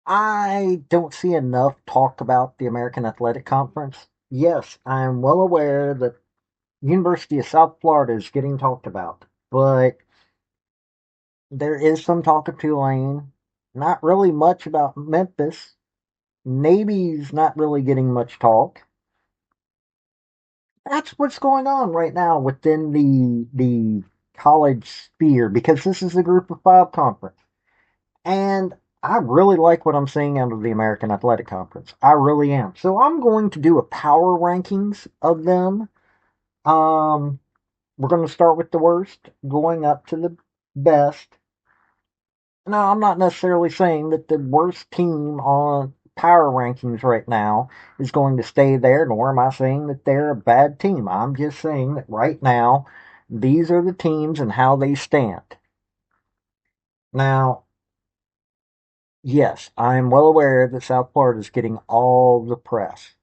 I don't see enough talk about the American Athletic Conference. Yes, I'm well aware that University of South Florida is getting talked about, but there is some talk of Tulane. Not really much about Memphis. Navy's not really getting much talk. That's what's going on right now within the college sphere because this is a group of five conference. And I really like what I'm seeing out of the American Athletic Conference. I really am. So I'm going to do a power rankings of them. Um, we're going to start with the worst, going up to the best. Now, I'm not necessarily saying that the worst team on power rankings right now is going to stay there, nor am I saying that they're a bad team. I'm just saying that right now, these are the teams and how they stand. Now, yes, I'm well aware that South Florida is getting all the press.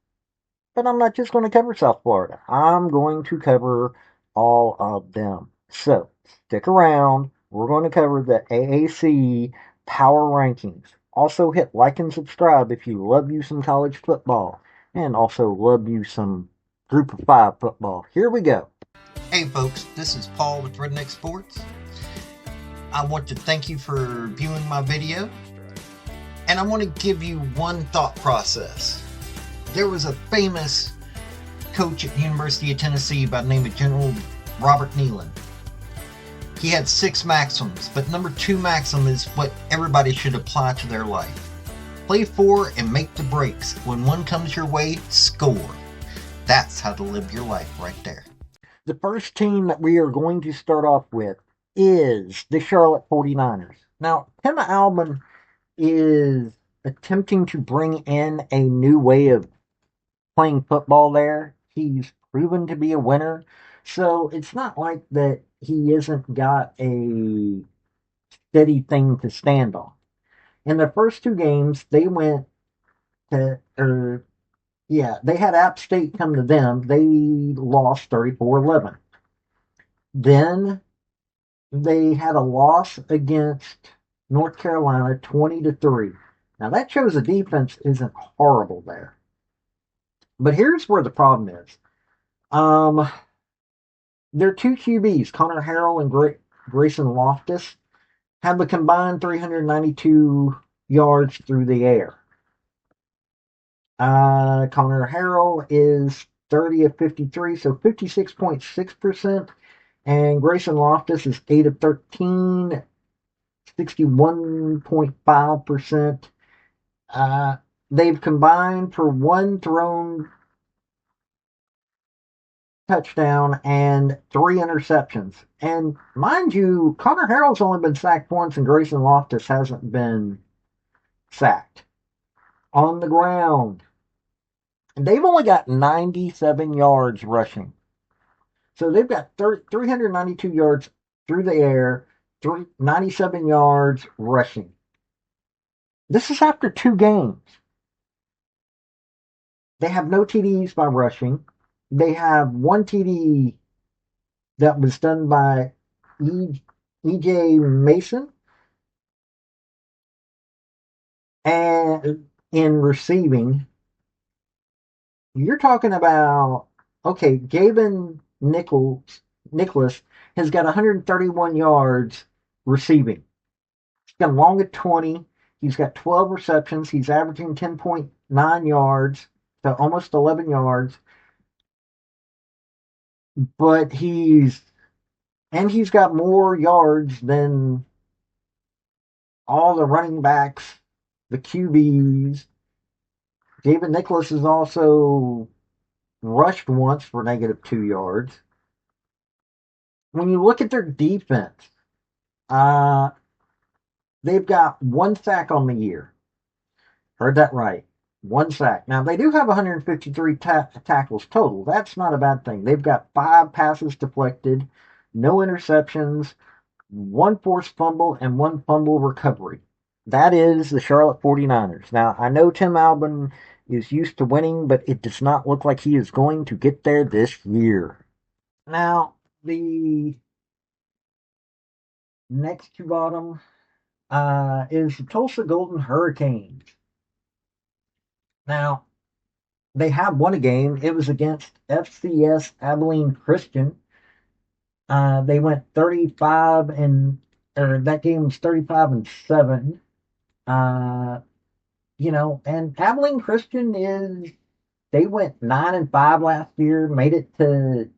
But I'm not just going to cover South Florida. I'm going to cover all of them. So stick around. We're going to cover the AAC Power Rankings. Also hit like and subscribe if you love you some college football and also love you some group of five football. Here we go. Hey folks, this is Paul with Redneck Sports. I want to thank you for viewing my video, and I want to give you one thought process. There was a famous coach at the University of Tennessee by the name of General Robert Neyland. He had 6 maxims, but number 2 maxim is what everybody should apply to their life. Play for and make the breaks. When one comes your way, score. That's how to live your life right there. The first team that we are going to start off with is the Charlotte 49ers. Now, Tim Albin is attempting to bring in a new way of playing football there. He's proven to be a winner. So it's not like that he isn't got a steady thing to stand on. In the first two games, they went to, they had App State come to them. They lost 34-11. Then they had a loss against North Carolina 20-3. Now that shows the defense isn't horrible there. But here's where the problem is. Their two QBs, Connor Harrell and Grayson Loftus, have a combined 392 yards through the air. Connor Harrell is 30 of 53, so 56.6%. And Grayson Loftus is 8 of 13, 61.5%. They've combined for one thrown touchdown and 3 interceptions. And mind you, Connor Harrell's only been sacked once and Grayson Loftus hasn't been sacked. On the ground, they've only got 97 yards rushing. So they've got 392 yards through the air, 97 yards rushing. This is after 2 games. They have no TDs by rushing. They have one TD that was done by EJ Mason. And in receiving, you're talking about, okay, Gavin Nicholas has got 131 yards receiving. He's got long at 20. He's got 12 receptions. He's averaging 10.9 yards, so almost 11 yards. But he's got more yards than all the running backs, the QBs. David Nicholas has also rushed once for -2 yards. When you look at their defense, uh, they've got 1 sack on the year. Heard that right. 1 sack. Now, they do have 153 tackles total. That's not a bad thing. They've got 5 passes deflected, no interceptions, 1 forced fumble, and 1 fumble recovery. That is the Charlotte 49ers. Now, I know Tim Albin is used to winning, but it does not look like he is going to get there this year. Now, the next to bottom, is the Tulsa Golden Hurricanes. Now, they have won a game. It was against FCS Abilene Christian. They went 35 and, or that game was 35-7. Uh, and Abilene Christian they went 9-5 last year, made it to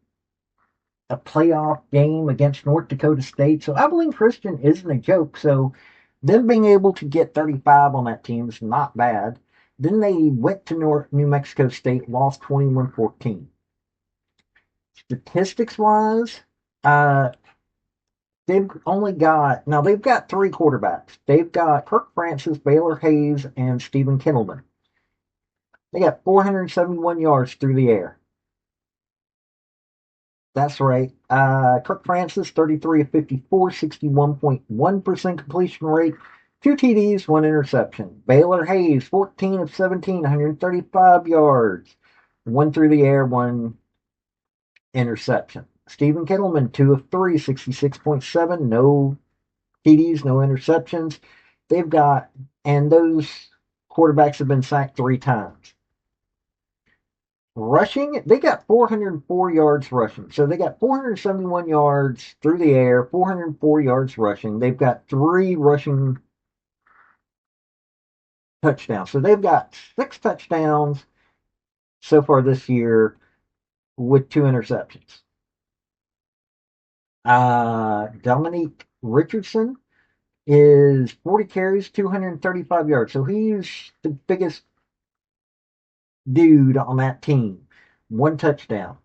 a playoff game against North Dakota State. So Abilene Christian isn't a joke. So them being able to get 35 on that team is not bad. Then they went to New Mexico State, lost 21-14. Statistics wise, uh, they've got three quarterbacks. They've got Kirk Francis, Baylor Hayes, and Stephen Kittleman. They got 471 yards through the air. That's right. Kirk Francis, 33 of 54, 61.1% completion rate, 2 TDs, 1 interception. Baylor Hayes, 14 of 17, 135 yards, 1 through the air, 1 interception. Stephen Kittleman, 2 of 3, 66.7, no TDs, no interceptions. And those quarterbacks have been sacked 3 times. Rushing, they got 404 yards rushing. So they got 471 yards through the air, 404 yards rushing. They've got 3 rushing touchdowns. So they've got 6 touchdowns so far this year with 2 interceptions. Dominique Richardson is 40 carries, 235 yards. So he's the biggest dude on that team. 1 touchdown.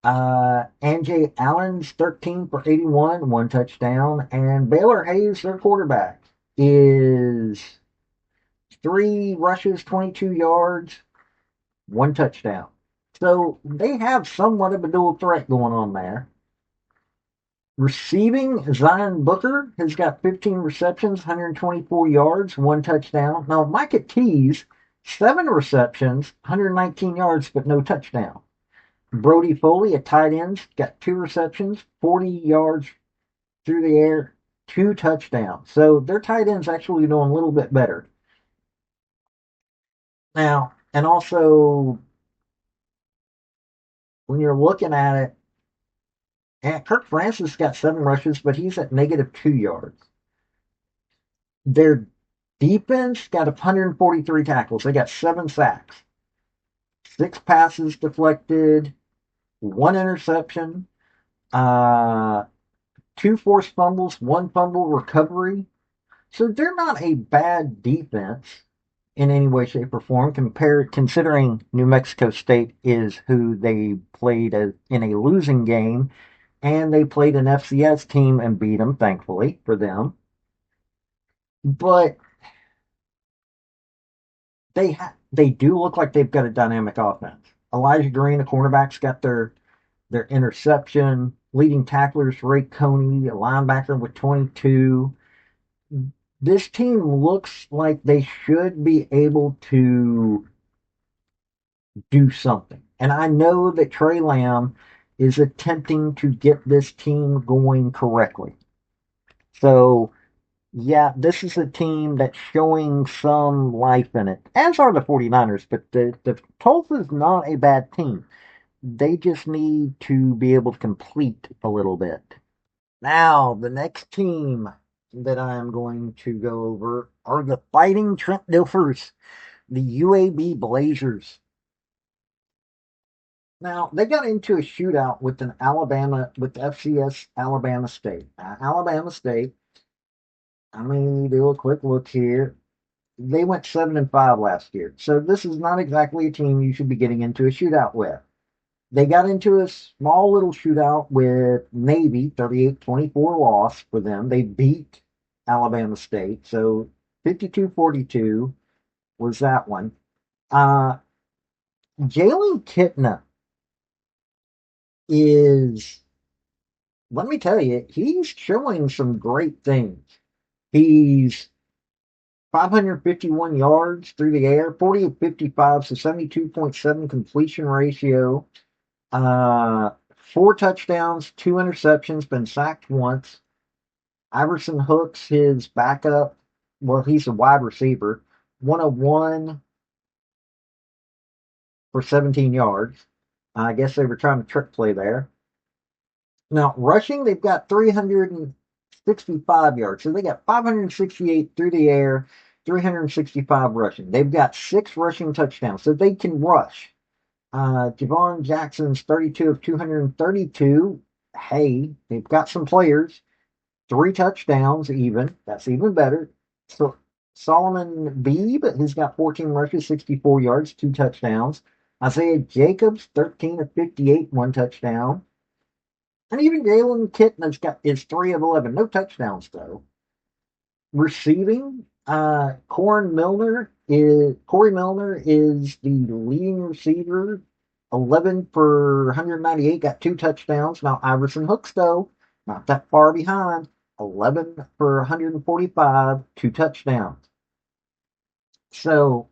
Anjay Allen's 13 for 81, 1 touchdown. And Baylor Hayes, their quarterback, is 3 rushes, 22 yards, 1 touchdown. So they have somewhat of a dual threat going on there. Receiving, Zion Booker has got 15 receptions, 124 yards, 1 touchdown. Now, Micah Tease, 7 receptions, 119 yards, but no touchdown. Brody Foley, a tight end, got 2 receptions, 40 yards through the air, 2 touchdowns. So their tight end's actually doing a little bit better. Now, and also, when you're looking at it, and Kirk Francis got 7 rushes, but he's at -2 yards. Their defense got 143 tackles. They got 7 sacks, 6 passes deflected, 1 interception, 2 forced fumbles, 1 fumble recovery. So they're not a bad defense in any way, shape, or form, considering New Mexico State is who they played in a losing game, and they played an FCS team and beat them, thankfully for them. But they do look like they've got a dynamic offense. Elijah Green, the cornerback's got their interception. Leading tacklers, Ray Coney, a linebacker with 22. This team looks like they should be able to do something. And I know that Trey Lamb is attempting to get this team going correctly. So, yeah, this is a team that's showing some life in it, as are the 49ers, but the Tulsa's not a bad team. They just need to be able to complete a little bit. Now, the next team that I'm going to go over are the Fighting Trent Dilfers, the UAB Blazers. Now, they got into a shootout with FCS Alabama State. Alabama State, I'm going to do a quick look here. They went 7-5 last year. So this is not exactly a team you should be getting into a shootout with. They got into a small little shootout with Navy, 38-24 loss for them. They beat Alabama State. So 52-42 was that one. Jalen Kitna let me tell you, he's showing some great things. He's 551 yards through the air, 40 of 55, so 72.7 completion ratio. 4 touchdowns, 2 interceptions, been sacked once. Iverson Hooks, his backup, well, he's a wide receiver, 101 for 17 yards. I guess they were trying to trick play there. Now, rushing, they've got 365 yards. So they got 568 through the air, 365 rushing. They've got 6 rushing touchdowns, so they can rush. Javon Jackson's 32 of 232. Hey, they've got some players. 3 touchdowns, even. That's even better. So Solomon Beebe, he's got 14 rushes, 64 yards, 2 touchdowns. Isaiah Jacobs, 13 of 58, 1 touchdown. And even Jalen Kitna's got is 3 of 11, no touchdowns though. Receiving, Corey Milner is the leading receiver, 11 for 198, got 2 touchdowns. Now Iverson Hooks though, not that far behind, 11 for 145, 2 touchdowns. So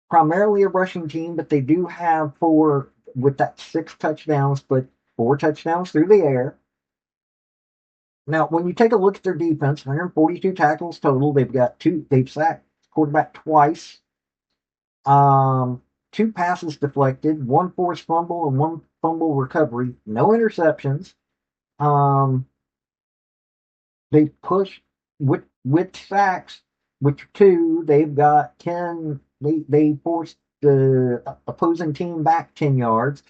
primarily a rushing team, but they do have 4 with that 6 touchdowns, but 4 touchdowns through the air. Now, when you take a look at their defense, 142 tackles total. They've sacked quarterback twice. 2 passes deflected, 1 forced fumble, and 1 fumble recovery. No interceptions. They push with sacks, which 2. They've got 10. They forced the opposing team back 10 yards.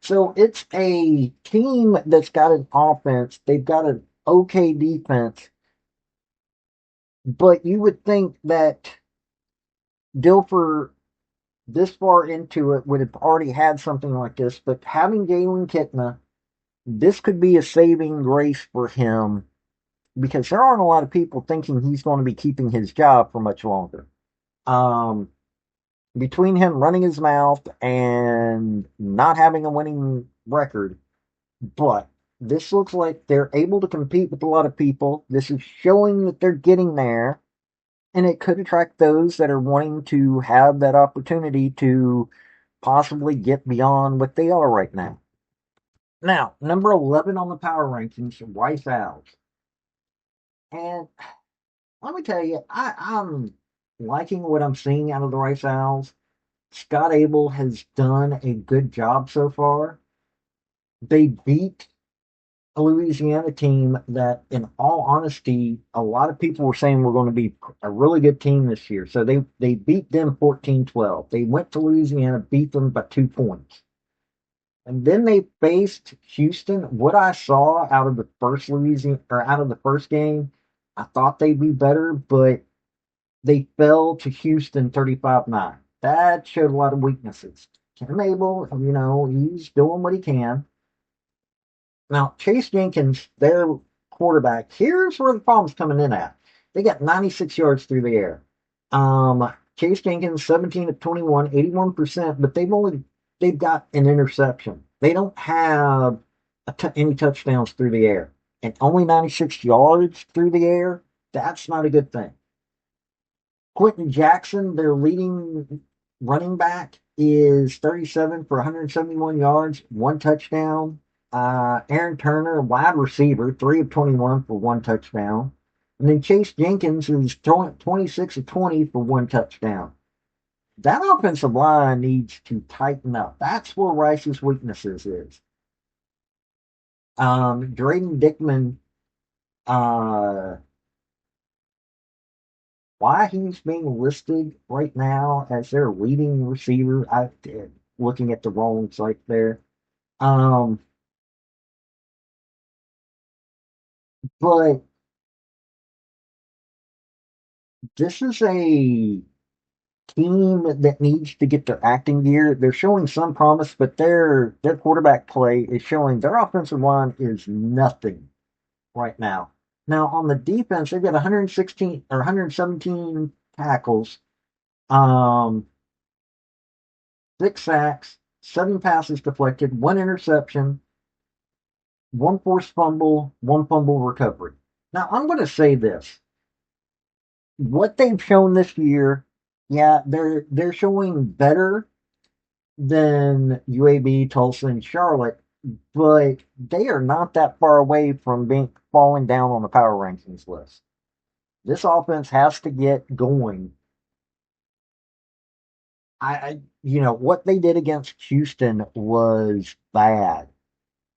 So it's a team that's got an offense. They've got an okay defense. But you would think that Dilfer, this far into it, would have already had something like this. But having Jalen Kitna, this could be a saving grace for him because there aren't a lot of people thinking he's going to be keeping his job for much longer. Um, Between him running his mouth and not having a winning record, but this looks like they're able to compete with a lot of people. This is showing that they're getting there, and it could attract those that are wanting to have that opportunity to possibly get beyond what they are right now. Now, number 11 on the power rankings, Rice Owls. And let me tell you, I'm liking what I'm seeing out of the Rice Owls. Scott Abel has done a good job so far. They beat a Louisiana team that, in all honesty, a lot of people were saying we're going to be a really good team this year. So they beat them 14-12. They went to Louisiana, beat them by 2 points. And then they faced Houston. What I saw out of the first game, I thought they'd be better, but they fell to Houston 35-9. That showed a lot of weaknesses. Tim Abel, he's doing what he can. Now, Chase Jenkins, their quarterback, here's where the problem's coming in at. They got 96 yards through the air. Chase Jenkins, 17 of 21, 81%, but they've got an interception. They don't have any touchdowns through the air. And only 96 yards through the air, that's not a good thing. Quentin Jackson, their leading running back, is 37 for 171 yards, 1 touchdown. Aaron Turner, wide receiver, 3 of 21 for 1 touchdown. And then Chase Jenkins is 26 of 20 for 1 touchdown. That offensive line needs to tighten up. That's where Rice's weaknesses is. Drayden Dickman, why he's being listed right now as their leading receiver, I did looking at the wrong site there. But this is a team that needs to get their acting gear. They're showing some promise, but their quarterback play is showing their offensive line is nothing right now. Now on the defense, they've got 116 or 117 tackles, 6 sacks, 7 passes deflected, 1 interception, 1 forced fumble, 1 fumble recovery. Now I'm going to say this: what they've shown this year, yeah, they're showing better than UAB, Tulsa, and Charlotte. but they are not that far away from being falling down on the power rankings list. This offense has to get going. What they did against Houston was bad,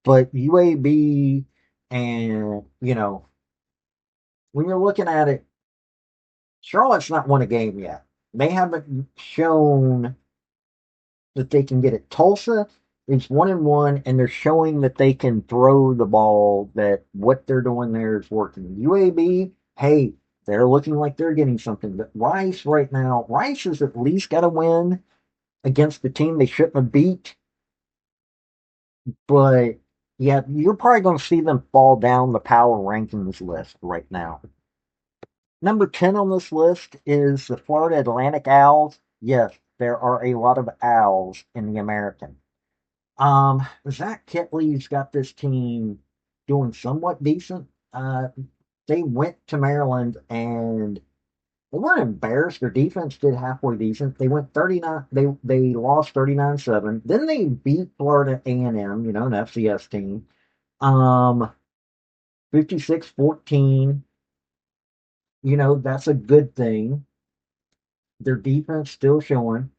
but UAB and, when you're looking at it, Charlotte's not won a game yet. They haven't shown that they can get it. Tulsa is 1-1, and they're showing that they can throw the ball. That what they're doing there is working. UAB, hey, they're looking like they're getting something. But Rice right now, Rice has at least got to win against the team they shouldn't have beat. But yeah, you're probably going to see them fall down the power rankings list right now. Number 10 on this list is the Florida Atlantic Owls. Yes, there are a lot of owls in the American. Zach Kitley's got this team doing somewhat decent. They went to Maryland and they weren't embarrassed. Their defense did halfway decent. They went 39. They lost 39-7. Then they beat Florida A&M, an FCS team. 56-14. That's a good thing. Their defense still showing.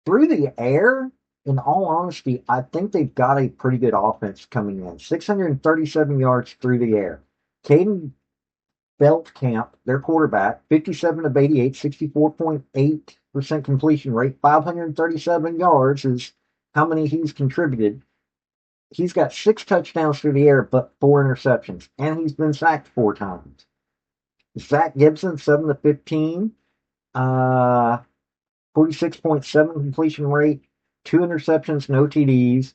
Through the air, in all honesty, I think they've got a pretty good offense coming in. 637 yards through the air. Caden Beltcamp, their quarterback, 57 of 88, 64.8% completion rate, 537 yards is how many he's contributed. He's got 6 touchdowns through the air, but 4 interceptions, and he's been sacked 4 times. Zach Gibson, 7 of 15, 46.7 completion rate, 2 interceptions, no TDs.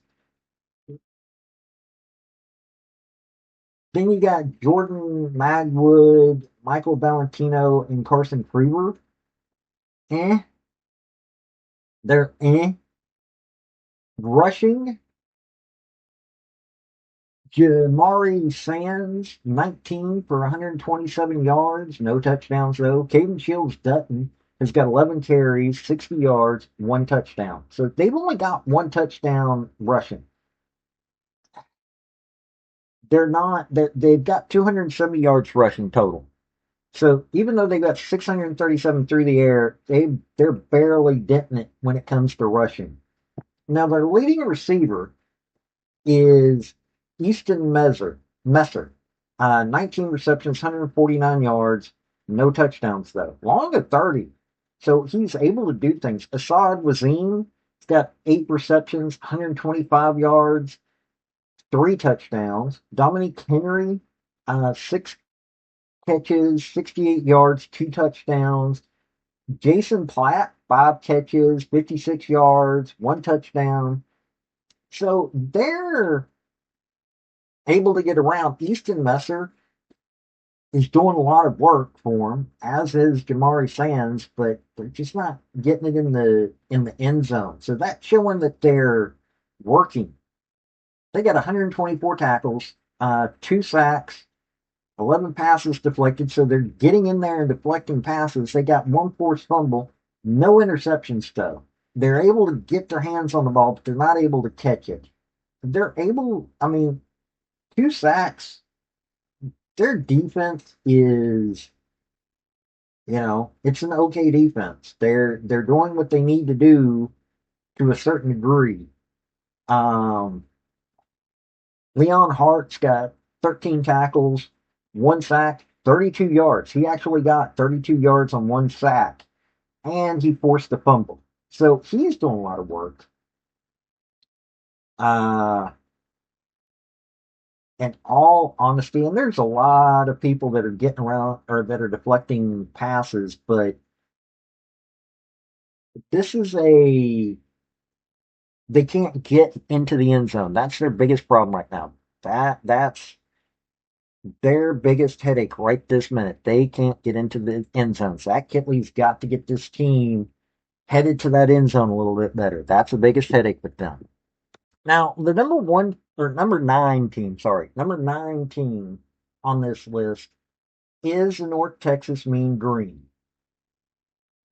Then you got Jordan Magwood, Michael Valentino, and Carson Freever. They're rushing. Jamari Sands, 19 for 127 yards, no touchdowns though. Caden Shields Dutton has got 11 carries, 60 yards, 1 touchdown. So they've only got 1 touchdown rushing. They've got 270 yards rushing total. So even though they got 637 through the air, they're barely denting it when it comes to rushing. Now their leading receiver is Easton Messer. 19 receptions, 149 yards, no touchdowns though. Long of 30. So he's able to do things. Assad Wazim, he's got 8 receptions, 125 yards, 3 touchdowns. Dominique Henry, 6 catches, 68 yards, 2 touchdowns. Jason Platt, 5 catches, 56 yards, 1 touchdown. So they're able to get around. Easton Messer is doing a lot of work for him, as is Jamari Sands, but they're just not getting it in the end zone. So that's showing that they're working. They got 124 tackles, 2 sacks, 11 passes deflected. So they're getting in there and deflecting passes. They got 1 forced fumble, no interceptions though. They're able to get their hands on the ball, but they're not able to catch it. They're able, 2 sacks. Their defense is, it's an okay defense. They're doing what they need to do to a certain degree. Leon Hart's got 13 tackles, 1 sack, 32 yards. He actually got 32 yards on 1 sack, and he forced a fumble. So he's doing a lot of work. In all honesty, and there's a lot of people that are getting around or that are deflecting passes, but this is they can't get into the end zone. That's their biggest problem right now. That's their biggest headache right this minute. They can't get into the end zone. Zach Kitley's got to get this team headed to that end zone a little bit better. That's the biggest headache with them. Now, the number 9 team, number 9 team on this list is the North Texas Mean Green.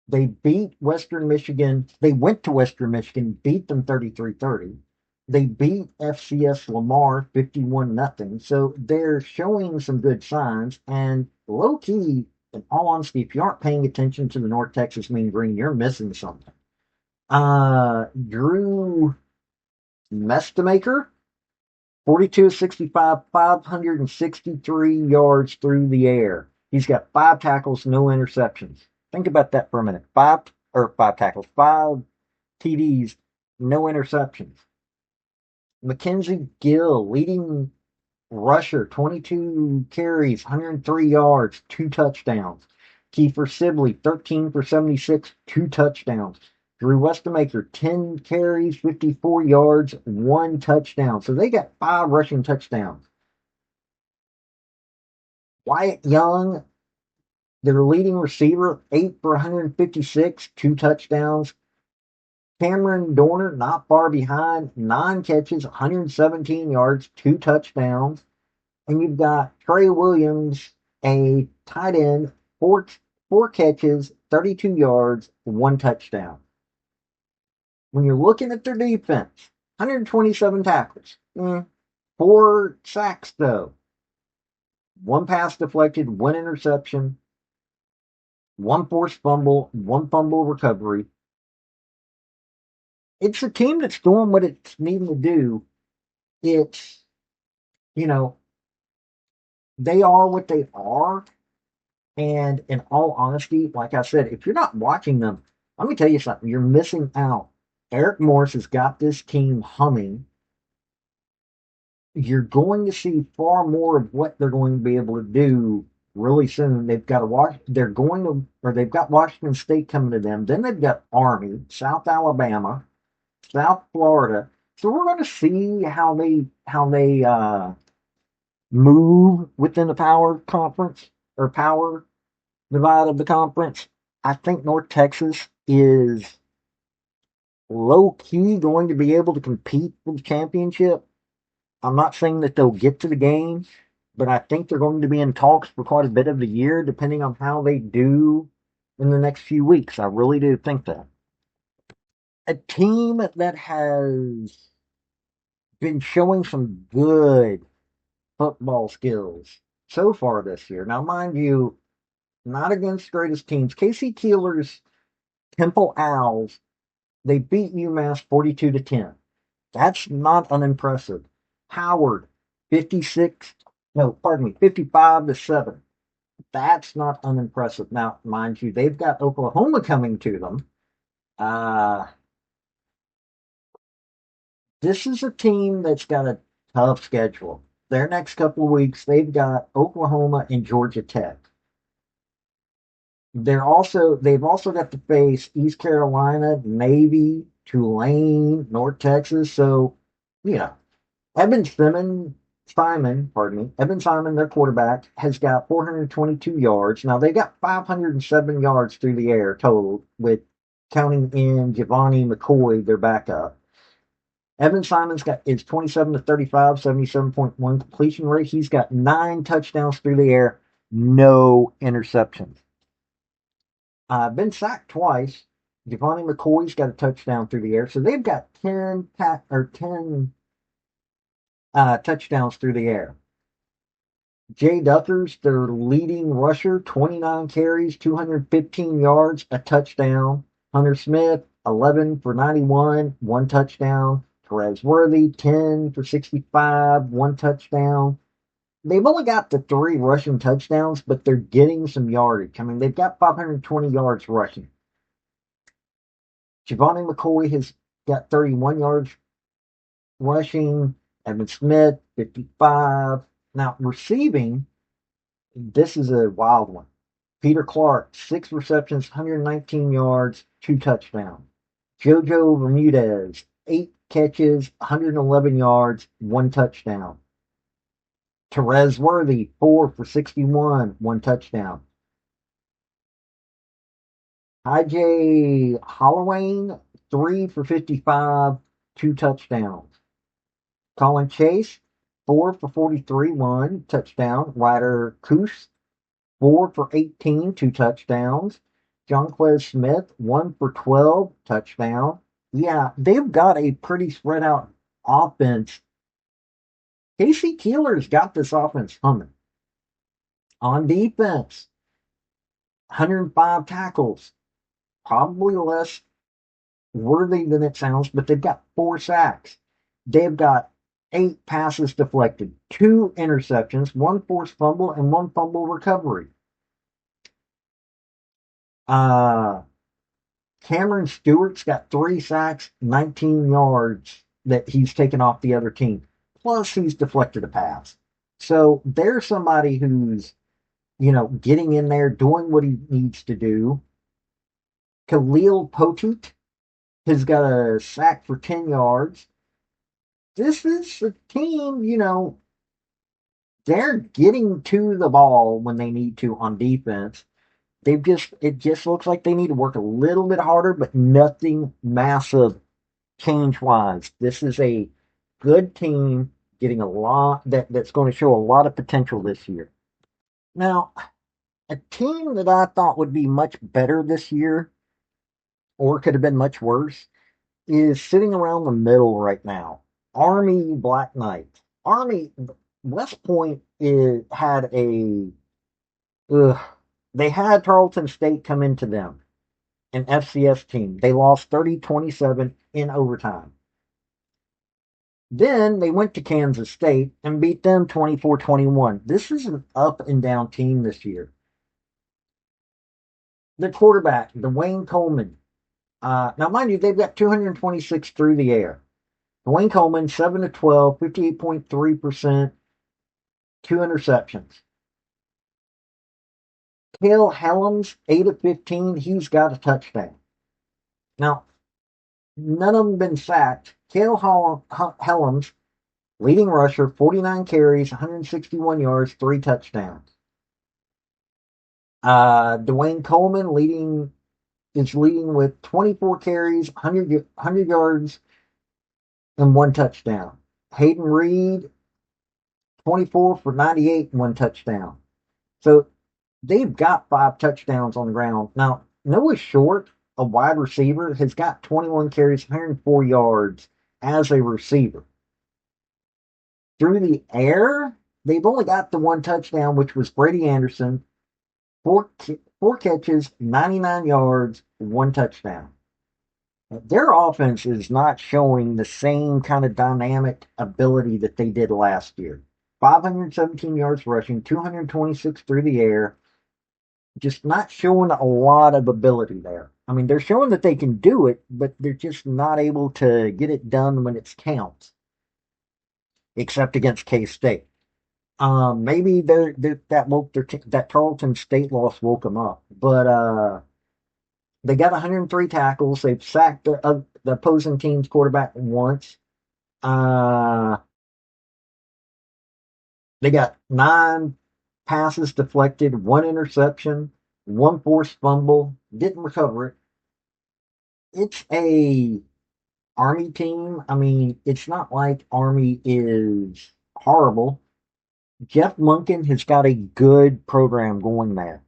They beat Western Michigan. They went to Western Michigan, beat them 33-30. They beat FCS Lamar 51-0. So they're showing some good signs. And low key, in all honesty, if you aren't paying attention to the North Texas Mean Green, you're missing something. Drew Mestamaker, 42-65, 563 yards through the air. He's got 5 tackles, no interceptions. Think about that for a minute. Five tackles, 5 TDs, no interceptions. Mackenzie Gill, leading rusher, 22 carries, 103 yards, 2 touchdowns. Kiefer Sibley, 13 for 76, 2 touchdowns. Drew Westamaker, 10 carries, 54 yards, 1 touchdown. So they got 5 rushing touchdowns. Wyatt Young, their leading receiver, 8 for 156, 2 touchdowns. Cameron Dorner, not far behind, 9 catches, 117 yards, 2 touchdowns. And you've got Trey Williams, a tight end, 4 catches, 32 yards, 1 touchdown. When you're looking at their defense, 127 tackles, 4 sacks though, 1 pass deflected, 1 interception, 1 forced fumble, 1 fumble recovery. It's a team that's doing what it's needing to do. It's, they are what they are. And in all honesty, like I said, if you're not watching them, let me tell you something, you're missing out. Eric Morris has got this team humming. You're going to see far more of what they're going to be able to do really soon. They've got they've got Washington State coming to them. Then they've got Army, South Alabama, South Florida. So we're going to see how they move within the power conference or power divide of the conference. I think North Texas is low key going to be able to compete for the championship. I'm not saying that they'll get to the game, but I think they're going to be in talks for quite a bit of the year, depending on how they do in the next few weeks. I really do think that. A team that has been showing some good football skills so far this year. Now, mind you, not against the greatest teams. Casey Keeler's Temple Owls, they beat UMass 42-10. That's not unimpressive. Howard, 55-7. That's not unimpressive. Now, mind you, they've got Oklahoma coming to them. This is a team that's got a tough schedule. Their next couple of weeks, they've got Oklahoma and Georgia Tech. They've also got to face East Carolina, Navy, Tulane, North Texas. So, Evan Simon, their quarterback, has got 422 yards. Now they got 507 yards through the air total, with counting in Giovanni McCoy, their backup. Evan Simon's is 27-35, 77.1 completion rate. He's got 9 touchdowns through the air, no interceptions. Been sacked twice. Giovanni McCoy's got a touchdown through the air, so they've got 10 touchdowns through the air. Jay Duckers, their leading rusher, 29 carries, 215 yards, a touchdown. Hunter Smith, 11 for 91, 1 touchdown. Perez Worthy, 10 for 65, 1 touchdown. They've only got the 3 rushing touchdowns, but they're getting some yardage. I mean, they've got 520 yards rushing. Giovanni McCoy has got 31 yards rushing. Evan Smith, 55. Now, receiving, this is a wild one. Peter Clark, 6 receptions, 119 yards, 2 touchdowns. Jojo Bermudez, 8 catches, 111 yards, 1 touchdown. Terez Worthy, 4 for 61, 1 touchdown. IJ Holloway, 3 for 55, 2 touchdowns. Colin Chase, 4 for 43, 1 touchdown. Ryder Coos, 4 for 18, 2 touchdowns. Jonquez Smith, 1 for 12, touchdown. Yeah, they've got a pretty spread out offense, Casey Keeler's got this offense humming. On defense, 105 tackles, probably less worthy than it sounds, but they've got 4 sacks. They've got 8 passes deflected, 2 interceptions, 1 forced fumble, and 1 fumble recovery. Cameron Stewart's got 3 sacks, 19 yards that he's taken off the other team. Plus, he's deflected a pass. So there's somebody who's, getting in there, doing what he needs to do. Khalil Poteet has got a sack for 10 yards. This is a team, they're getting to the ball when they need to on defense. It just looks like they need to work a little bit harder, but nothing massive change wise. This is a good team getting a lot that's going to show a lot of potential this year. Now, a team that I thought would be much better this year, or could have been much worse, is sitting around the middle right now. Army Black Knights. Army West Point had they had Tarleton State come into them, an FCS team. They lost 30-27 in overtime. Then they went to Kansas State and beat them 24-21. This is an up and down team this year. The quarterback, Dwayne Coleman. Now, mind you, they've got 226 through the air. Dwayne Coleman, 7-12, 58.3%, 2 interceptions. Cale Helms, 8-15, he's got a touchdown. Now, none of them been sacked. Cale Helms, leading rusher, 49 carries, 161 yards, 3 touchdowns. Dwayne Coleman is leading with 24 carries, 100 yards, and 1 touchdown. Hayden Reed, 24 for 98 and 1 touchdown. So they've got 5 touchdowns on the ground. Now, Noah Short, a wide receiver, has got 21 carries, 104 yards as a receiver. Through the air, they've only got the 1 touchdown, which was Brady Anderson. 4 catches, 99 yards, 1 touchdown. Their offense is not showing the same kind of dynamic ability that they did last year. 517 yards rushing, 226 through the air. Just not showing a lot of ability there. I mean, they're showing that they can do it, but they're just not able to get it done when it counts. Except against K-State. Maybe that Tarleton State loss woke them up. But they got 103 tackles. They've sacked the opposing team's quarterback once. They got 9 passes deflected, 1 interception, 1 forced fumble. Didn't recover it. It's a Army team. I mean, it's not like Army is horrible. Jeff Monken has got a good program going there.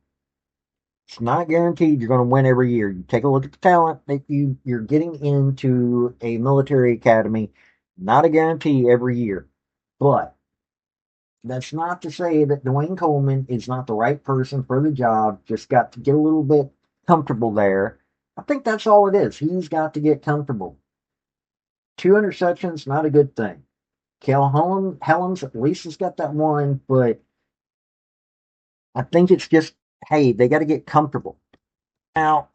It's not guaranteed you're going to win every year. You take a look at the talent that you're getting into a military academy. Not a guarantee every year. But that's not to say that Dwayne Coleman is not the right person for the job. Just got to get a little bit comfortable there. I think that's all it is. He's got to get comfortable. 2 interceptions, not a good thing. Cale Helms at least has got that 1, but I think it's just, hey, they got to get comfortable. Now,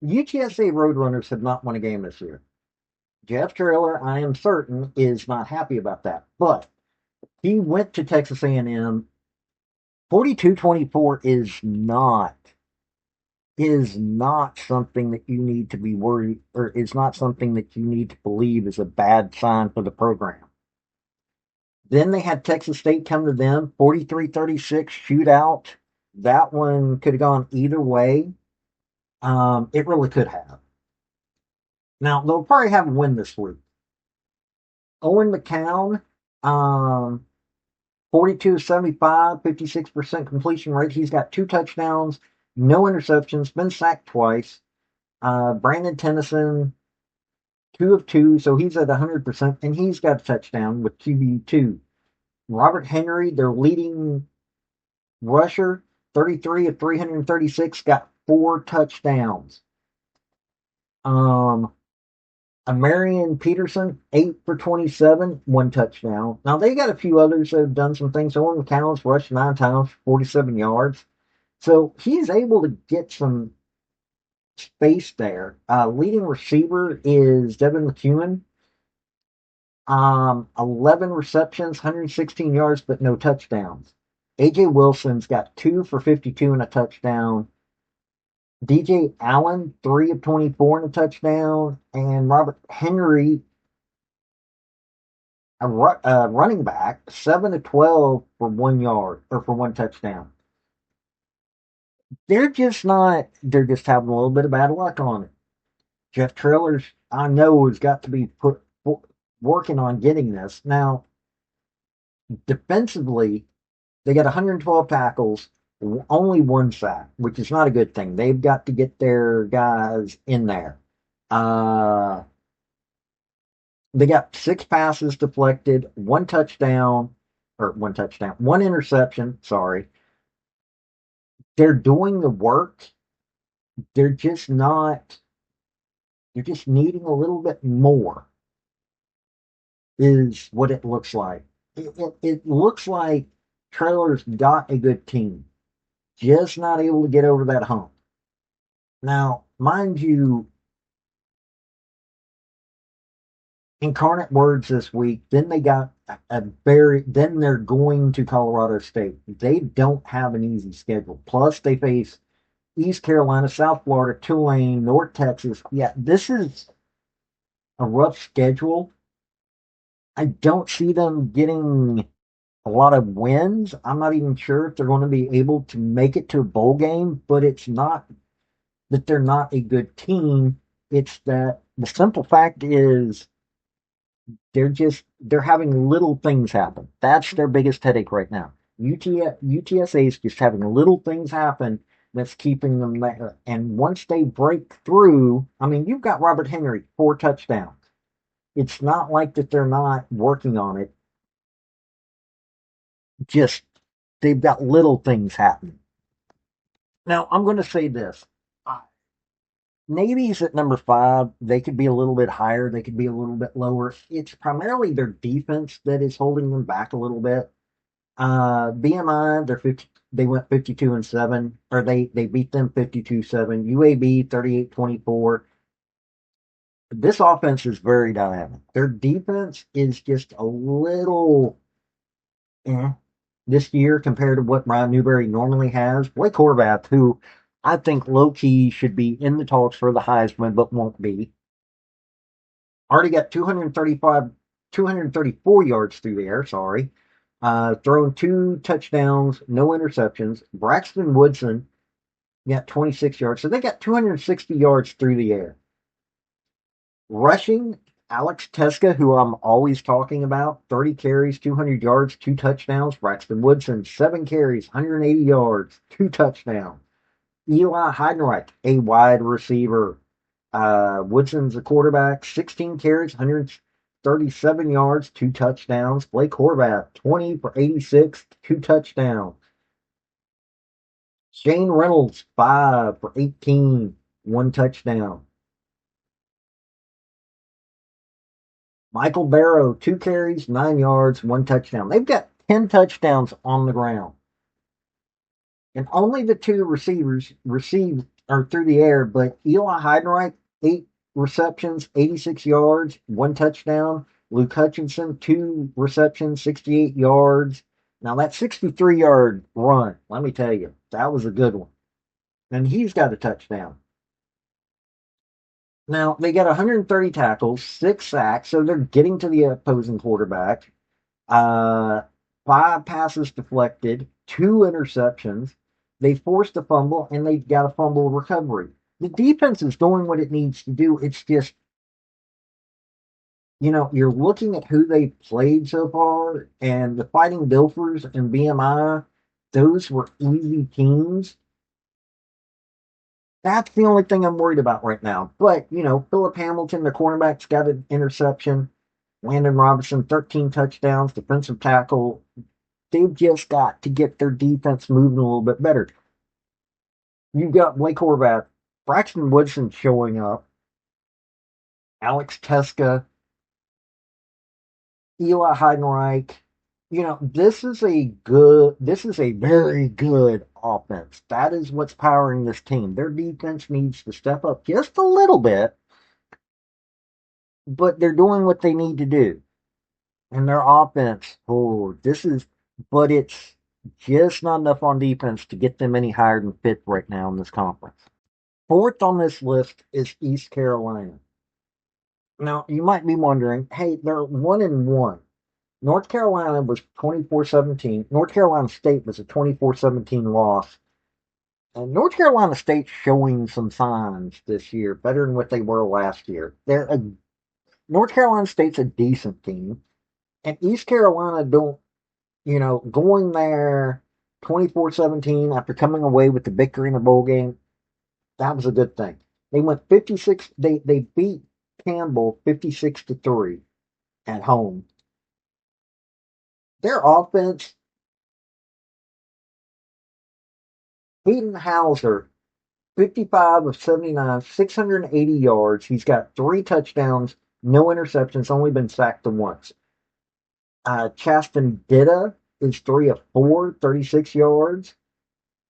UTSA Roadrunners have not won a game this year. Jeff Traylor, I am certain, is not happy about that. But he went to Texas A&M. 42-24 is not something that you need to be worried, or is not something that you need to believe is a bad sign for the program. Then they had Texas State come to them, 43-36 shootout. That one could have gone either way. It really could have. Now, they'll probably have a win this week. Owen McCown, 42-75, 56% completion rate. He's got 2 touchdowns, no interceptions, been sacked twice. Brandon Tennyson, 2 of 2, so he's at 100%, and he's got a touchdown with QB2. Robert Henry, their leading rusher, 33 of 336, got 4 touchdowns. Marion Peterson, 8 for 27, 1 touchdown. Now, they got a few others that have done some things. Owen McCallum's rushed 9 times, 47 yards. So he's able to get some space there. Leading receiver is Devin McEwen. 11 receptions, 116 yards, but no touchdowns. AJ Wilson's got 2 for 52 and a touchdown. DJ Allen, 3 of 24 and a touchdown. And Robert Henry, a running back, 7 of 12 for 1 yard, or for 1 touchdown. They're just having a little bit of bad luck on it. Jeff Trailers, I know, has got to be working on getting this. Now, defensively, they got 112 tackles, only 1 sack, which is not a good thing. They've got to get their guys in there. They got 6 passes deflected, 1 interception, sorry. They're doing the work. They're just needing a little bit more, is what it looks like. It looks like Trailers got a good team, just not able to get over that hump. Now, mind you, Incarnate Words this week, then they got then they're going to Colorado State. They don't have an easy schedule. Plus, they face East Carolina, South Florida, Tulane, North Texas. Yeah, this is a rough schedule. I don't see them getting a lot of wins. I'm not even sure if they're going to be able to make it to a bowl game, but it's not that they're not a good team. It's that the simple fact is they're having little things happen. That's their biggest headache right now. UTSA is just having little things happen that's keeping them there. And once they break through, I mean, you've got Robert Henry, 4 touchdowns. It's not like that they're not working on it. Just they've got little things happening. Now, I'm going to say this. Navy's at number 5. They could be a little bit higher. They could be a little bit lower. It's primarily their defense that is holding them back a little bit. BMI, they went 52-7, or they beat them 52-7. UAB 38-24. This offense is very dynamic. Their defense is just a little this year compared to what Ryan Newberry normally has. Blake Horvath, who I think low-key should be in the talks for the Heisman, but won't be, already got 234 yards through the air, sorry. Thrown 2 touchdowns, no interceptions. Braxton Woodson got 26 yards. So they got 260 yards through the air. Rushing, Alex Teska, who I'm always talking about, 30 carries, 200 yards, 2 touchdowns. Braxton Woodson, 7 carries, 180 yards, 2 touchdowns. Eli Heidenreich, a wide receiver. Woodson's a quarterback, 16 carries, 137 yards, 2 touchdowns. Blake Horvath, 20 for 86, 2 touchdowns. Shane Reynolds, 5 for 18, 1 touchdown. Michael Barrow, 2 carries, 9 yards, 1 touchdown. They've got 10 touchdowns on the ground. And only the 2 receivers received or through the air, but Eli Heidenreich, 8 receptions, 86 yards, 1 touchdown. Luke Hutchinson, 2 receptions, 68 yards. Now that 63-yard run, let me tell you, that was a good one. And he's got a touchdown. Now they got 130 tackles, 6 sacks, so they're getting to the opposing quarterback. 5 passes deflected, 2 interceptions. They forced a fumble, and they got a fumble recovery. The defense is doing what it needs to do. It's just, you're looking at who they've played so far, and the Fighting Bilfers and BMI, those were easy teams. That's the only thing I'm worried about right now. But, Philip Hamilton, the cornerback's got an interception. Landon Robinson, 13 touchdowns, defensive tackle. They've just got to get their defense moving a little bit better. You've got Blake Horvath, Braxton Woodson showing up, Alex Teska, Eli Heidenreich. This is a very good offense. That is what's powering this team. Their defense needs to step up just a little bit, but they're doing what they need to do. And their offense, but it's just not enough on defense to get them any higher than fifth right now in this conference. Fourth on this list is East Carolina. Now, you might be wondering, hey, they're 1-1. North Carolina was 24-17. North Carolina State was a 24-17 loss. And North Carolina State's showing some signs this year, better than what they were last year. North Carolina State's a decent team. And East Carolina going there 24-17 after coming away with the victory in the bowl game, that was a good thing. They went 56, they beat Campbell 56-3 at home. Their offense, Hayden Hauser, 55 of 79, 680 yards. He's got 3 touchdowns, no interceptions, only been sacked once. Chaston Ditta is 3 of 4, 36 yards,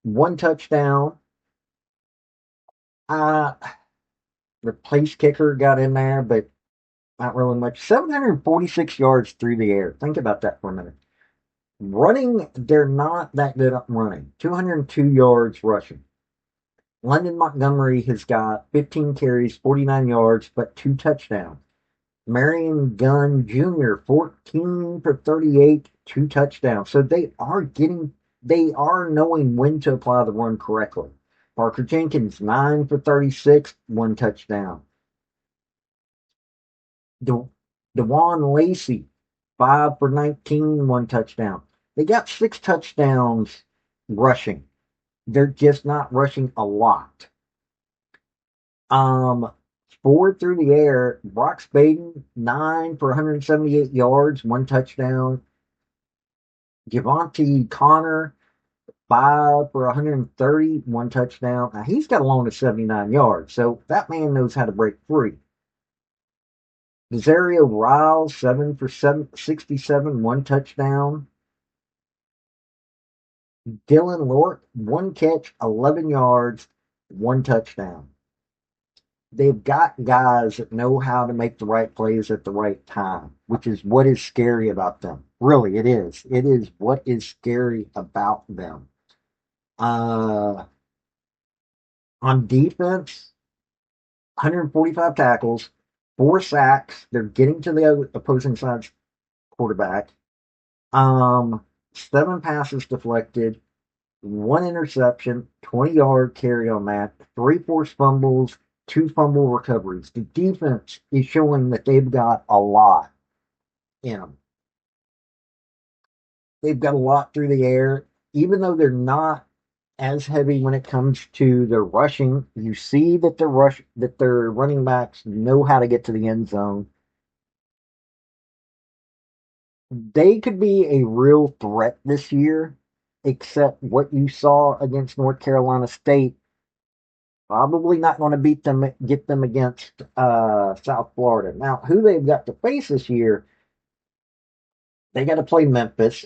1 touchdown. The place kicker got in there, but not really much. 746 yards through the air. Think about that for a minute. Running, they're not that good at running. 202 yards rushing. London Montgomery has got 15 carries, 49 yards, but 2 touchdowns. Marion Gunn Jr., 14 for 38, 2 touchdowns. So they are knowing when to apply the run correctly. Parker Jenkins, 9 for 36, 1 touchdown. DeJuan Lacey, 5 for 19, 1 touchdown. They got 6 touchdowns rushing. They're just not rushing a lot. 4 through the air. Brock Spaden, 9 for 178 yards, 1 touchdown. Javante Connor, 5 for 130, 1 touchdown. Now, he's got a long of 79 yards, so that man knows how to break free. Nazario Riles, 7 for 67, 1 touchdown. Dylan Lort, 1 catch, 11 yards, 1 touchdown. They've got guys that know how to make the right plays at the right time, which is what is scary about them. Really, it is. It is what is scary about them. On defense, 145 tackles, 4 sacks. They're getting to the opposing side's quarterback. 7 passes deflected, 1 interception, 20-yard carry on that, 3 forced fumbles, 2 fumble recoveries. The defense is showing that they've got a lot in them. They've got a lot through the air, even though they're not as heavy when it comes to their rushing. You see that their running backs know how to get to the end zone. They could be a real threat this year, except what you saw against North Carolina State. Probably not going to get them against South Florida. Now, who they've got to face this year, they got to play Memphis.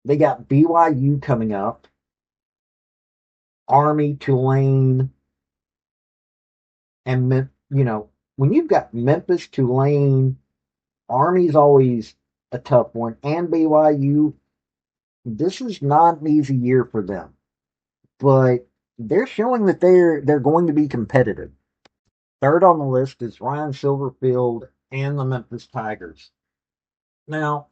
They got BYU coming up, Army, Tulane, and when you've got Memphis, Tulane, Army's always a tough one, and BYU. This is not an easy year for them, but they're showing that they're going to be competitive. Third on the list is Ryan Silverfield and the Memphis Tigers. Now,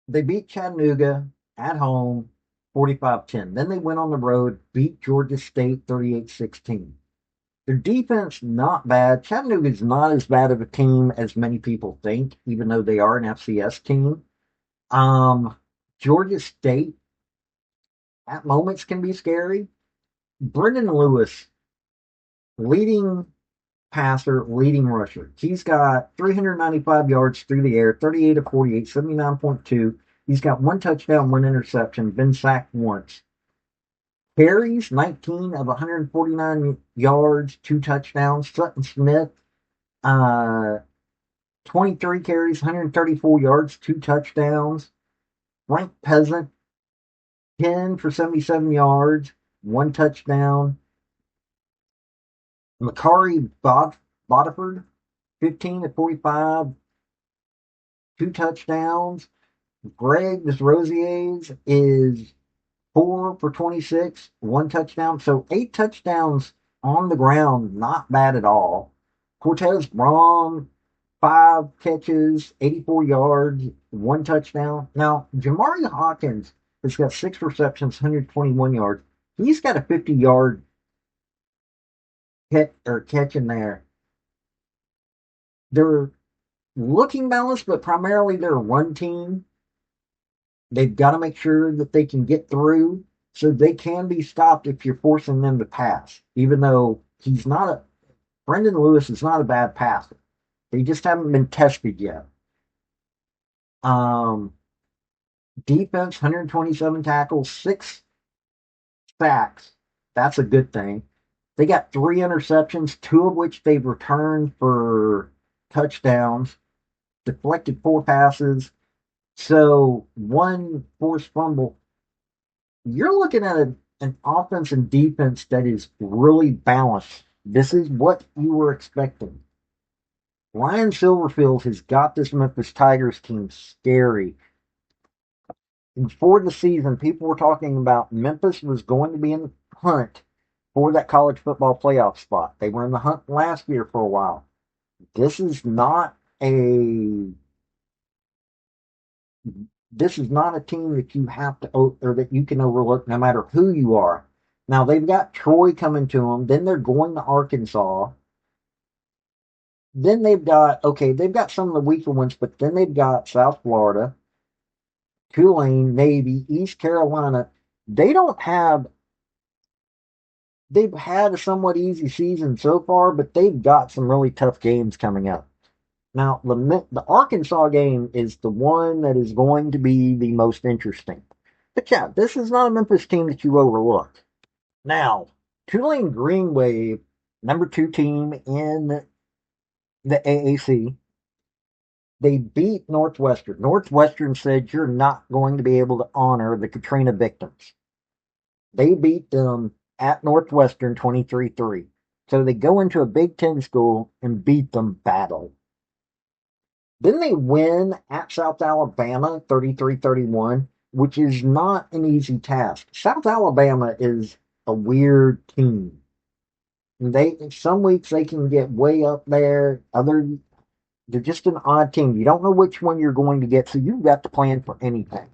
they beat Chattanooga at home 45-10. Then they went on the road, beat Georgia State 38-16. Their defense, not bad. Chattanooga's not as bad of a team as many people think, even though they are an FCS team. Georgia State, at moments, can be scary. Brendan Lewis, leading passer, leading rusher. He's got 395 yards through the air, 38 of 48, 79.2. He's got 1 touchdown, 1 interception, been sacked once. Carries, 19 of 149 yards, 2 touchdowns. Sutton Smith, 23 carries, 134 yards, 2 touchdowns. Frank Peasant, 10 for 77 yards, 1 touchdown. Makari Bodiford, 15 to 45, 2 touchdowns. Greg Desrosiers is 4 for 26, 1 touchdown. So 8 touchdowns on the ground, not bad at all. Cortez Braun, 5 catches, 84 yards, 1 touchdown. Now, Jamari Hawkins has got 6 receptions, 121 yards. He's got a 50-yard catch in there. They're looking balanced, but primarily they're a run team. They've got to make sure that they can get through so they can be stopped if you're forcing them to pass. Even though Brendan Lewis is not a bad passer. They just haven't been tested yet. Defense, 127 tackles, 6 sacks. That's a good thing. They got 3 interceptions, 2 of which they've returned for touchdowns, deflected 4 passes, so 1 forced fumble. You're looking at an offense and defense that is really balanced. This is what you were expecting. Ryan Silverfield has got this Memphis Tigers team scary. Before the season, people were talking about Memphis was going to be in the hunt for that college football playoff spot. They were in the hunt last year for a while. This is not a team that you have to or that you can overlook no matter who you are. Now they've got Troy coming to them. Then they're going to Arkansas. Then they've got some of the weaker ones, but then they've got South Florida, Tulane, Navy, East Carolina. They've had a somewhat easy season so far, but they've got some really tough games coming up. Now, the Arkansas game is the one that is going to be the most interesting. But yeah, this is not a Memphis team that you overlook. Now, Tulane Green Wave, number 2 team in the AAC, they beat Northwestern. Northwestern said you're not going to be able to honor the Katrina victims. They beat them at Northwestern 23-3. So they go into a Big Ten school and beat them badly. Then they win at South Alabama 33-31, which is not an easy task. South Alabama is a weird team. Some weeks they can get way up there. They're just an odd team. You don't know which one you're going to get, so you've got to plan for anything.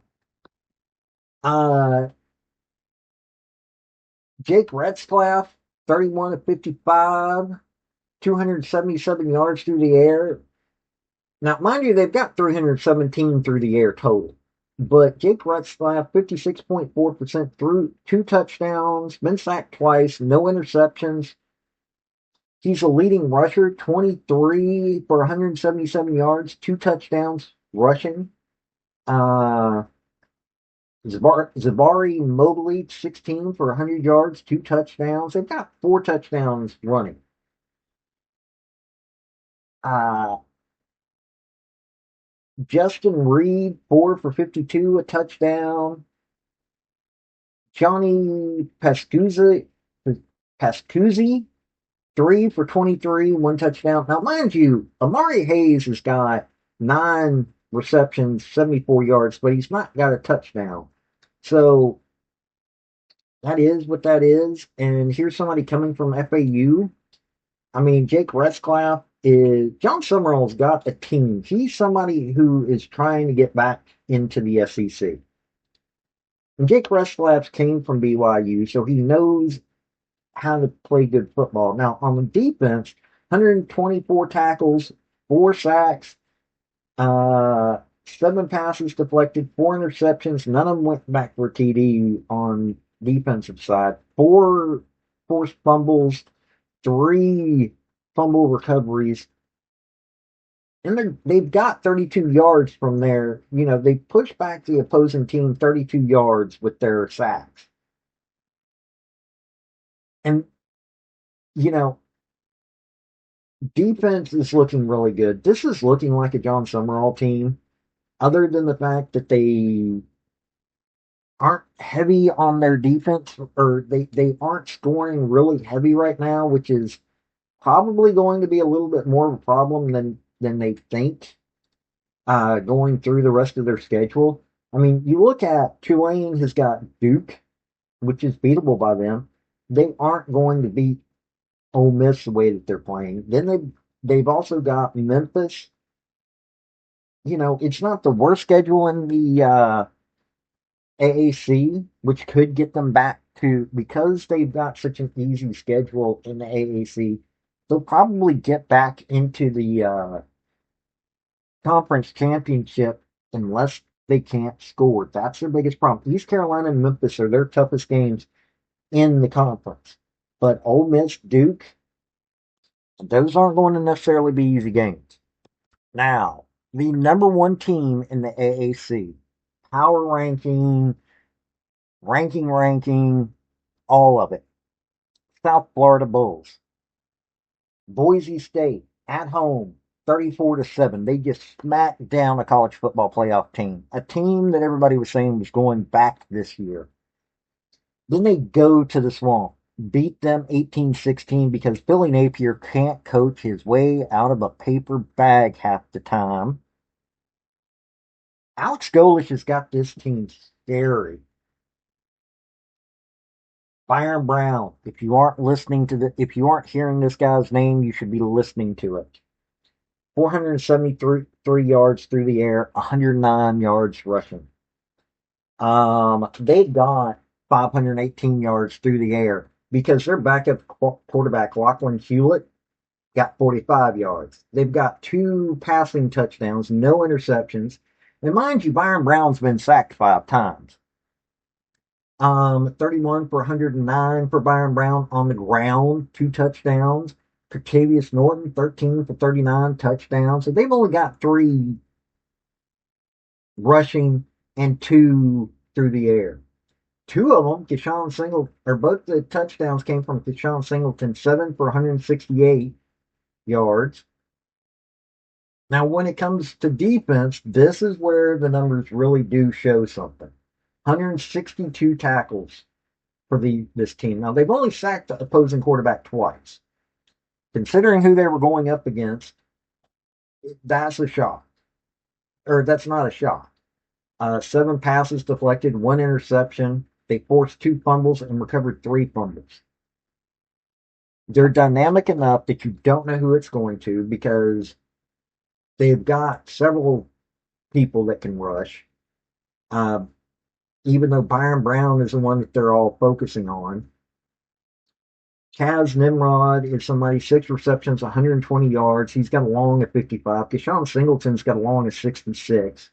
Jake Retzlaff, 31 of 55, 277 yards through the air. Now, mind you, they've got 317 through the air total. But Jake Retzlaff, 56.4% through 2 touchdowns, been sacked twice, no interceptions. He's a leading rusher, 23 for 177 yards, 2 touchdowns rushing. Zavari Mobley, 16 for 100 yards, 2 touchdowns. They've got 4 touchdowns running. Justin Reed, 4 for 52, a touchdown. Johnny Pascuzzi, 3 for 23, 1 touchdown. Now, mind you, Amari Hayes has got 9 receptions, 74 yards, but he's not got a touchdown. So, that is what that is. And here's somebody coming from FAU. I mean, Jake Retzlaff John Summerall's got a team. He's somebody who is trying to get back into the SEC. And Jake Retzlaff came from BYU, so he knows how to play good football. Now, on the defense, 124 tackles, 4 sacks, 7 passes deflected, 4 interceptions. None of them went back for TD on defensive side. 4 forced fumbles, 3 fumble recoveries, and they've got 32 yards from there. They pushed back the opposing team 32 yards with their sacks. And, you know, defense is looking really good. This is looking like a John Summerall team, other than the fact that they aren't heavy on their defense, or they aren't scoring really heavy right now, which is probably going to be a little bit more of a problem than they think going through the rest of their schedule. I mean, you look at Tulane has got Duke, which is beatable by them. They aren't going to beat Ole Miss the way that they're playing. Then they've also got Memphis. It's not the worst schedule in the AAC, which could get them back to, because they've got such an easy schedule in the AAC. They'll probably get back into the conference championship unless they can't score. That's their biggest problem. East Carolina and Memphis are their toughest games in the conference. But Ole Miss, Duke, those aren't going to necessarily be easy games. Now, the number one team in the AAC, power ranking, all of it. South Florida Bulls. Boise State at home, 34-7. They just smacked down a college football playoff team, a team that everybody was saying was going back this year. Then they go to the Swamp, beat them 18-16 because Billy Napier can't coach his way out of a paper bag half the time. Alex Golesh has got this team scary. Byron Brown, if you aren't hearing this guy's name, you should be listening to it. 473 yards through the air, 109 yards rushing. They got 518 yards through the air because their backup quarterback, Lachlan Hewlett, got 45 yards. They've got 2 passing touchdowns, no interceptions. And mind you, Byron Brown's been sacked 5 times. 31 for 109 for Byron Brown on the ground, 2 touchdowns. Octavius Norton, 13 for 39 touchdowns. So they've only got 3 rushing and 2 through the air. 2 of them, Keshawn Singleton, or both the touchdowns came from Keshawn Singleton, 7 for 168 yards. Now, when it comes to defense, this is where the numbers really do show something. 162 tackles for this team. Now, they've only sacked the opposing quarterback twice. Considering who they were going up against, that's a shock. Or that's not a shock. 7 passes deflected, 1 interception. They forced 2 fumbles and recovered 3 fumbles. They're dynamic enough that you don't know who it's going to because they've got several people that can rush. Even though Byron Brown is the one that they're all focusing on. Kaz Nimrod is somebody, 6 receptions, 120 yards. He's got a long of 55. Keshawn Singleton's got a long of 66.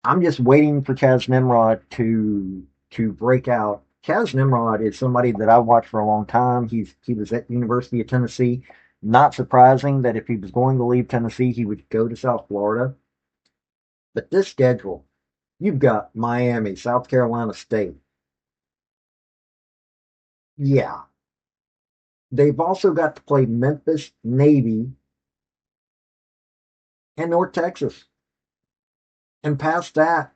I'm just waiting for Kaz Nimrod to break out. Kaz Nimrod is somebody that I've watched for a long time. He was at University of Tennessee. Not surprising that if he was going to leave Tennessee, he would go to South Florida. But this schedule, you've got Miami, South Carolina State. Yeah. They've also got to play Memphis, Navy, and North Texas. And past that,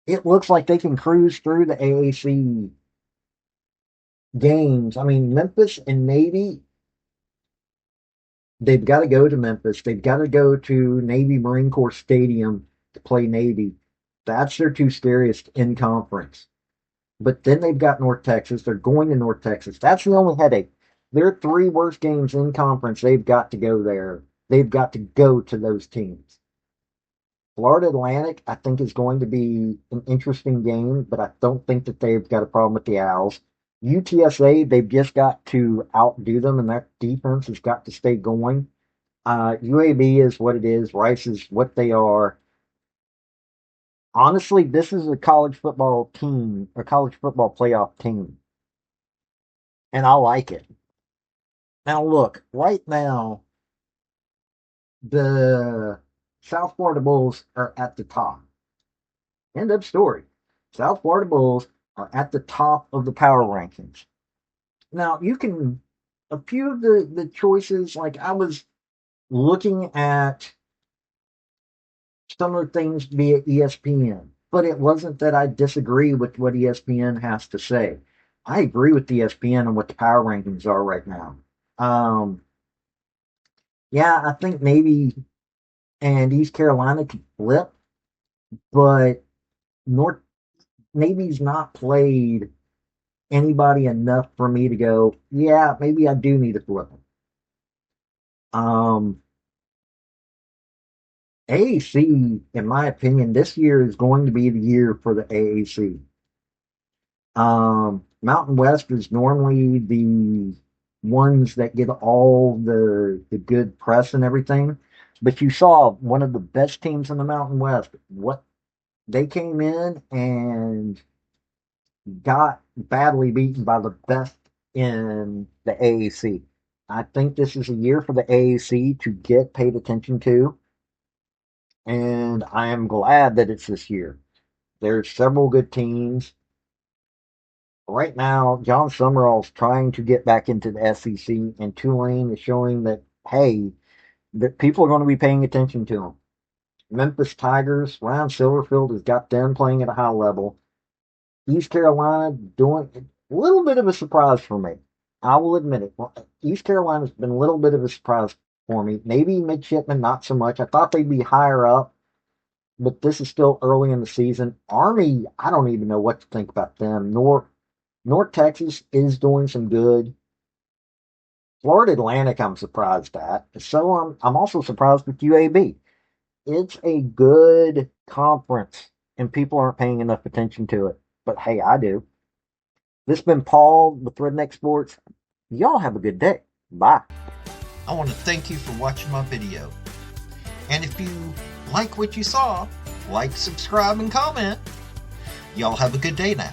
it looks like they can cruise through the AAC games. I mean, Memphis and Navy, they've got to go to Memphis. They've got to go to Navy Marine Corps Stadium to play Navy. That's their 2 scariest in conference. But then they've got North Texas. They're going to North Texas. That's the only headache. Their 3 worst games in conference, they've got to go there. They've got to go to those teams. Florida Atlantic, I think, is going to be an interesting game, but I don't think that they've got a problem with the Owls. UTSA, they've just got to outdo them, and that defense has got to stay going. UAB is what it is. Rice is what they are. Honestly, this is a college football team, or college football playoff team. and I like it. Now, look, right now, the South Florida Bulls are at the top. End of story. South Florida Bulls are at the top of the power rankings. Now, you can, a few of the choices, like I was looking at some of the things via ESPN, but it wasn't that I disagree with what ESPN has to say. I agree with ESPN on what the power rankings are right now. Um, yeah, I think maybe and East Carolina could flip, but North Navy's not played anybody enough for me to go, yeah, maybe I do need to flip them. AAC, in my opinion, this year is going to be the year for the AAC. Mountain West is normally the ones that get all the good press and everything. But you saw one of the best teams in the Mountain West. What they came in and got badly beaten by the best in the AAC. I think this is a year for the AAC to get paid attention to, and I am glad that it's this year. There's several good teams. Right now, John Summerall's trying to get back into the SEC, and Tulane is showing that, hey, that people are going to be paying attention to them. Memphis Tigers, Ryan Silverfield has got them playing at a high level. East Carolina doing a little bit of a surprise for me. I will admit it. East Carolina's been a little bit of a surprise for me. Maybe midshipmen, not so much. I thought they'd be higher up, but this is still early in the season. Army, I don't even know what to think about them. North Texas is doing some good. Florida Atlantic, I'm surprised at. So I'm also surprised with UAB. It's a good conference, and people aren't paying enough attention to it. But hey, I do. This has been Paul with Redneck Sports. Y'all have a good day. Bye. I want to thank you for watching my video. And if you like what you saw, like, subscribe, and comment. Y'all have a good day now.